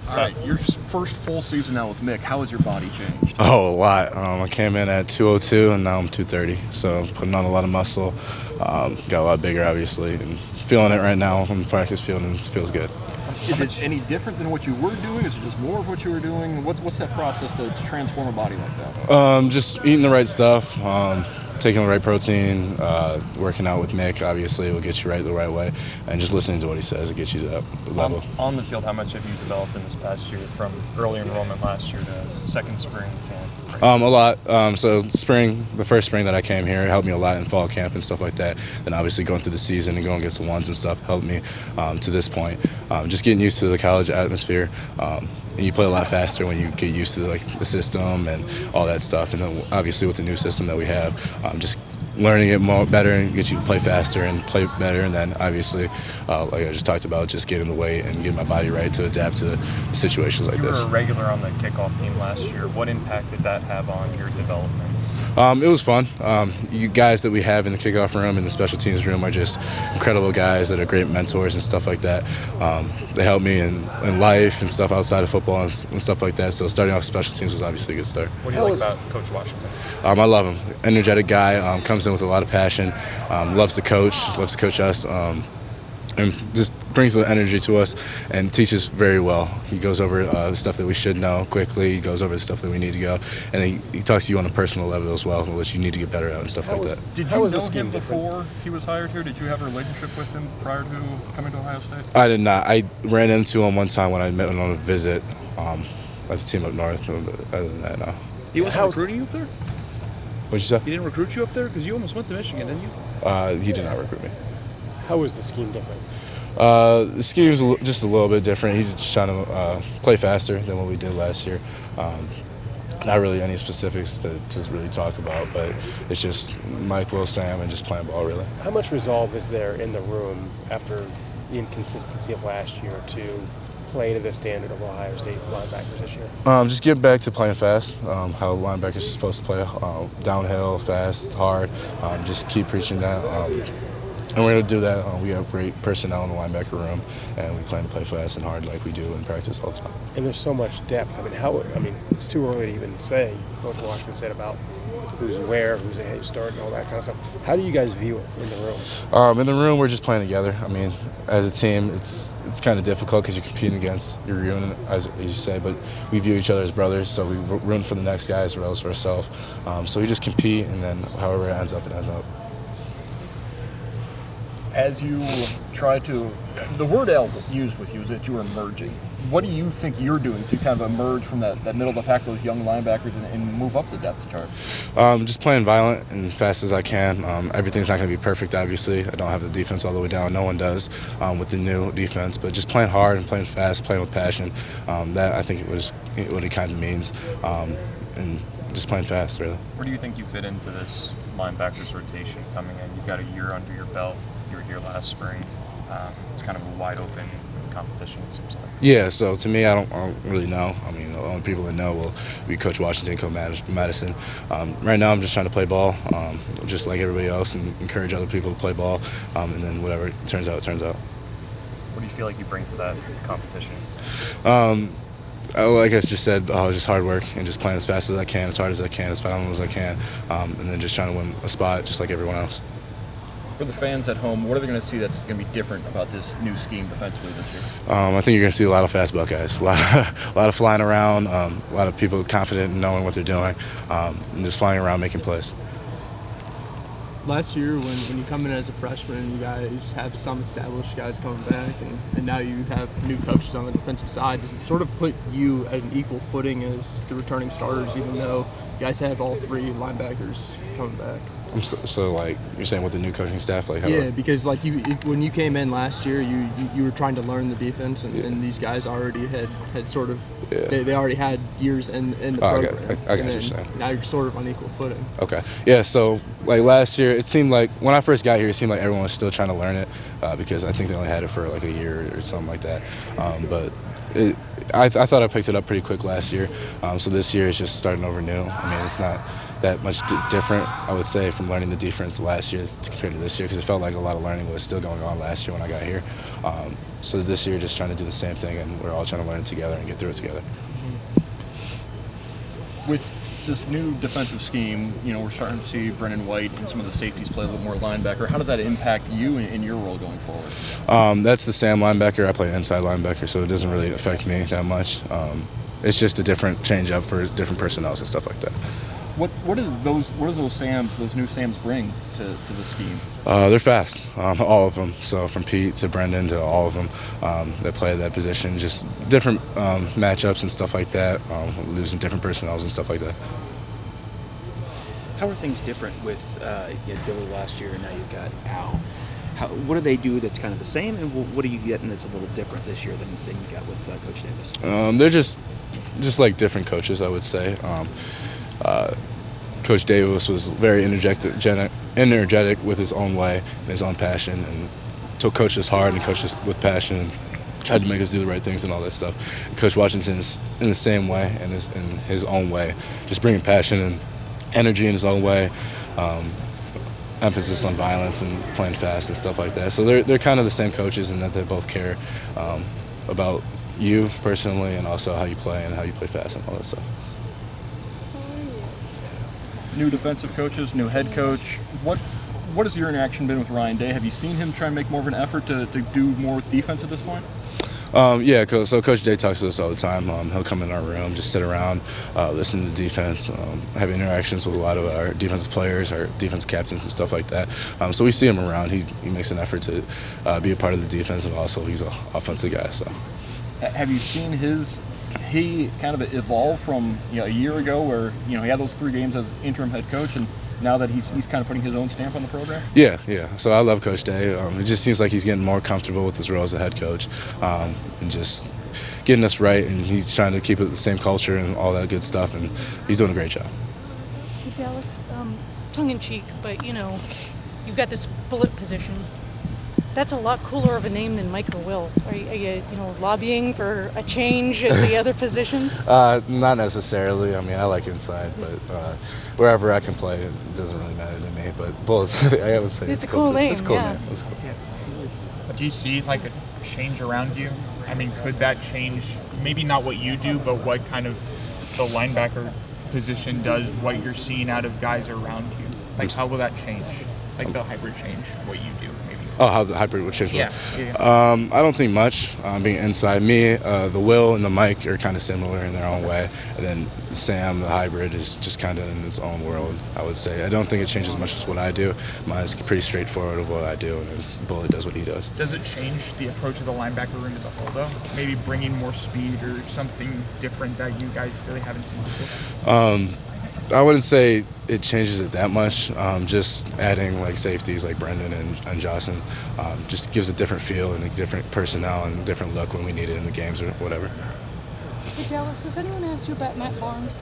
All right, your first full season now with Mick, how has your body changed? Oh, a lot. I came in at 202 and now I'm 230, so I'm putting on a lot of muscle. Got a lot bigger, obviously, and feeling it right now on the practice field, and it feels good. Is it any different than what you were doing? Is it just more of what you were doing? What's that process to transform a body like that? Just eating the right stuff, taking the right protein, working out with Mick, obviously, will get you the right way, and just listening to what he says to get you to that level. On the field, how much have you developed in this past year from early enrollment last year to second spring camp? A lot. So the first spring that I came here, it helped me a lot in fall camp and stuff like that. Then obviously going through the season and going against the ones and stuff helped me to this point. Just getting used to the college atmosphere. And you play a lot faster when you get used to the system and all that stuff. And then obviously with the new system that we have, just learning it better and get you to play faster and play better. And then obviously, like I just talked about, just getting the weight and getting my body right to adapt to situations like this. You were a regular on the kickoff team last year. What impact did that have on your development? It was fun. You guys that we have in the kickoff room and the special teams room are just incredible guys that are great mentors and stuff like that. They help me in life and stuff outside of football and stuff like that. So starting off special teams was obviously a good start. What do you like about Coach Washington? I love him. Energetic guy, comes in with a lot of passion, loves to coach us. And just brings the energy to us and teaches very well. He goes over the stuff that we should know quickly. He goes over the stuff that we need to go. And he talks to you on a personal level as well, which you need to get better at and stuff like that. Did you know him before he was hired here? Did you have a relationship with him prior to coming to Ohio State? I did not. I ran into him one time when I met him on a visit at the team up north. Other than that, no. He wasn't recruiting you up there? What'd you say? He didn't recruit you up there? Because you almost went to Michigan, didn't you? He did not recruit me. How is the scheme different? The scheme is just a little bit different. He's just trying to play faster than what we did last year. Not really any specifics to really talk about, but it's just Mike, Will, Sam, and just playing ball, really. How much resolve is there in the room after the inconsistency of last year to play to the standard of Ohio State linebackers this year? Just get back to playing fast, how linebackers are supposed to play, downhill, fast, hard. Just keep preaching that. And we're going to do that. We have great personnel in the linebacker room, and we plan to play fast and hard like we do in practice all the time. And there's so much depth. It's too early to even say. Coach Washington said about who's where, who's a start, and all that kind of stuff. How do you guys view it in the room? In the room, we're just playing together. As a team, it's kind of difficult because you're competing against your unit, as you say, but we view each other as brothers, so we root for the next guy as well as for ourselves. So we just compete, and then however it ends up, it ends up. As you try to, the word L used with you is that you are emerging. What do you think you're doing to kind of emerge from that middle of the pack, those young linebackers, and move up the depth chart? Just playing violent and fast as I can. Everything's not going to be perfect, obviously. I don't have the defense all the way down. No one does with the new defense. But just playing hard and playing fast, playing with passion, that I think was what it kind of means. And just playing fast, really. Where do you think you fit into this linebackers rotation coming in? You've got a year under your belt. You were here last spring. It's kind of a wide open competition, it seems like. Yeah, so to me, I don't really know. The only people that know will be Coach Washington, Coach Madison. Right now, I'm just trying to play ball, just like everybody else, and encourage other people to play ball, and then whatever turns out, turns out. What do you feel like you bring to that competition? Like I just said, just hard work and just playing as fast as I can, as hard as I can, as violent as I can, and then just trying to win a spot just like everyone else. For the fans at home, what are they going to see that's going to be different about this new scheme defensively this year? I think you're going to see a lot of fast Buckeyes, a lot of flying around, a lot of people confident in knowing what they're doing, and just flying around making plays. Last year, when you come in as a freshman, you guys have some established guys coming back, and now you have new coaches on the defensive side. Does it sort of put you at an equal footing as the returning starters, even though you guys have all three linebackers coming back? So like you're saying with the new coaching staff, like how? Yeah, because like when you came in last year, you were trying to learn the defense, and these guys already had sort of they already had years in the program. I got what you're saying. Now you're sort of on equal footing. Okay, yeah. So like last year, it seemed like when I first got here, it seemed like everyone was still trying to learn it because I think they only had it for like a year or something like that. But I thought I picked it up pretty quick last year. So this year is just starting over new. It's not that much different, I would say, from learning the defense last year compared to this year, because it felt like a lot of learning was still going on last year when I got here. So this year, just trying to do the same thing, and we're all trying to learn it together and get through it together. With this new defensive scheme, we're starting to see Brendan White and some of the safeties play a little more linebacker. How does that impact you in your role going forward? That's the Sam linebacker. I play inside linebacker, so it doesn't really affect me that much. It's just a different change-up for different personnel and stuff like that. What do those new Sams bring to the scheme? They're fast, all of them. So from Pete to Brendan to all of them that play that position, just different matchups and stuff like that, losing different personnels and stuff like that. How are things different with you had Billy last year and now you've got Al? What do they do that's kind of the same, and what are you getting that's a little different this year than you got with Coach Davis? They're just like different coaches, I would say. Coach Davis was very energetic with his own way and his own passion, and took coach us hard and coached us with passion and tried to make us do the right things and all that stuff. And Coach Washington is in the same way and in his own way, just bringing passion and energy in his own way, emphasis on violence and playing fast and stuff like that. So they're kind of the same coaches in that they both care about you personally and also how you play and how you play fast and all that stuff. New defensive coaches, new head coach. What has your interaction been with Ryan Day? Have you seen him try and make more of an effort to do more defense at this point? Yeah, so Coach Day talks to us all the time. He'll come in our room, just sit around, listen to the defense, have interactions with a lot of our defensive players, our defense captains and stuff like that. So we see him around. He makes an effort to be a part of the defense, and also he's an offensive guy. So, have you seen he kind of evolve from a year ago where he had those 3 games as interim head coach, and now that he's kind of putting his own stamp on the program? Yeah. So I love Coach Day. It just seems like he's getting more comfortable with his role as a head coach, and just getting us right, and he's trying to keep it the same culture and all that good stuff, and he's doing a great job. Hey Dallas, tongue in cheek, but you've got this bullet position. That's a lot cooler of a name than Mike or Will. Are you lobbying for a change in the other positions? Not necessarily. I mean, I like inside, but wherever I can play, it doesn't really matter to me. But Bullets, I would say it's a cool name. It's a cool yeah. name. It's cool. Do you see like a change around you? I mean, could that change? Maybe not what you do, but what kind of the linebacker position does? What you're seeing out of guys around you? Like, how will that change? Like the hybrid change what you do? Oh, how the hybrid would change? Yeah. I don't think much. Being inside, the Will and the Mike are kind of similar in their own way, and then Sam, the hybrid, is just kind of in its own world, I would say. I don't think it changes much as what I do. Mine is pretty straightforward of what I do, and Bullet does what he does. Does it change the approach of the linebacker room as a whole, though? Maybe bringing more speed or something different that you guys really haven't seen before? I wouldn't say it changes it that much. Just adding like safeties like Brendan and Jocelyn just gives a different feel and a different personnel and a different look when we need it in the games or whatever. Hey Dallas, has anyone asked you about Matt Barnes?